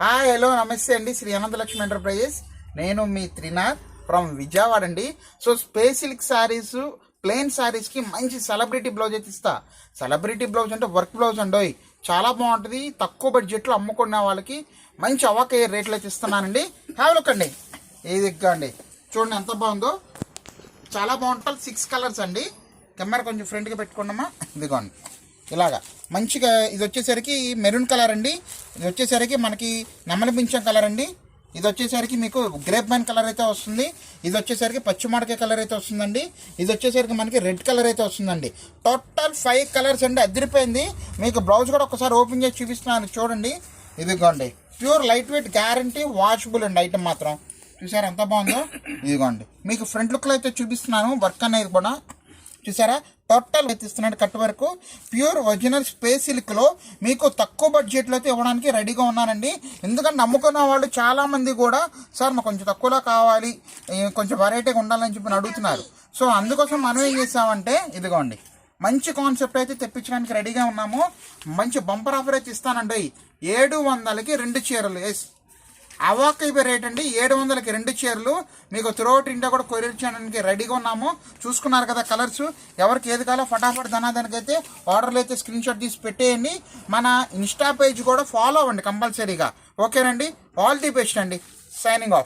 Hi hello నమస్తే అండి. Shri Ananthalakshmi enterprises. నేను మీ త్రినాథ్ ఫ్రమ్ విజయవాడ అండి. So space silk saris, plain శారీస్కి మంచి సెలబ్రిటీ బ్లౌజ్ అయితే ఇస్తా. సెలబ్రిటీ బ్లౌజ్ అంటే వర్క్ బ్లౌజ్ అండి, చాలా బాగుంటుంది. తక్కువ బడ్జెట్లో అమ్ముకునే వాళ్ళకి మంచి అవాకయ్యే రేట్లు అయితే ఇస్తున్నానండి. హ్యావ్ లుక్ అండి, ఇది అండి చూడండి ఎంత బాగుందో, చాలా బాగుంటుంది. 6 కలర్స్ అండి. కెమెరా కొంచెం ఫ్రంట్గా పెట్టుకున్నామా, ఇదిగోండి ఇలాగా మంచిగా. ఇది వచ్చేసరికి మెరూన్ కలర్ అండి. ఇది వచ్చేసరికి మనకి నెమలి పింఛం కలర్ అండి. ఇది వచ్చేసరికి మీకు గ్రేప్ వైన్ కలర్ అయితే వస్తుంది. ఇది వచ్చేసరికి పచ్చిమాడకాయ కలర్ అయితే వస్తుందండి. ఇది వచ్చేసరికి మనకి రెడ్ కలర్ అయితే వస్తుందండి. టోటల్ 5 కలర్స్ అండి. అదిరిపోయింది. మీకు బ్లౌజ్ కూడా ఒకసారి ఓపెన్ చేసి చూపిస్తున్నాను చూడండి. ఇదిగోండి pure light weight guarantee washable అండి. ఐటమ్ మాత్రం చూసారా ఎంత బాగుందో. ఇదిగోండి మీకు ఫ్రంట్ లుక్లో అయితే చూపిస్తున్నాను. వర్క్ అనేది కూడా చూసారా, టోటల్ అయితే ఇస్తున్నాడు. కట్ వరకు ప్యూర్ ఒరిజినల్ స్పేస్ సిల్క్లో మీకు తక్కువ బడ్జెట్లో అయితే ఇవ్వడానికి రెడీగా ఉన్నానండి. ఎందుకంటే నమ్ముకున్న వాళ్ళు చాలామంది కూడా సార్ మాకు కొంచెం తక్కువలో కావాలి, కొంచెం వెరైటీగా ఉండాలని చెప్పి అడుగుతున్నారు. సో అందుకోసం మనం ఏం చేసామంటే ఇదిగోండి మంచి కాన్సెప్ట్ అయితే తెప్పించడానికి రెడీగా ఉన్నాము. మంచి బంపర్ ఆఫర్ అయితే ఇస్తానండి. 700కి 2 చీరలు. ఎస్, అవాకైబే రేట్ అండి. 700కి 2 చీరలు మీకు త్రూఅవుట్ ఇండియా కూడా కొరియర్ చేయడానికి రెడీగా ఉన్నాము. చూసుకున్నారు కదా కలర్స్. ఎవరికి ఏది కావాలో ఫటాఫట్ ధనాదానికైతే ఆర్డర్లు అయితే స్క్రీన్ షాట్ తీసి పెట్టేయండి. మన ఇన్స్టా పేజ్ కూడా ఫాలో అవ్వండి కంపల్సరీగా. ఓకేనండి, ఆల్ ది బెస్ట్ అండి. Signing off.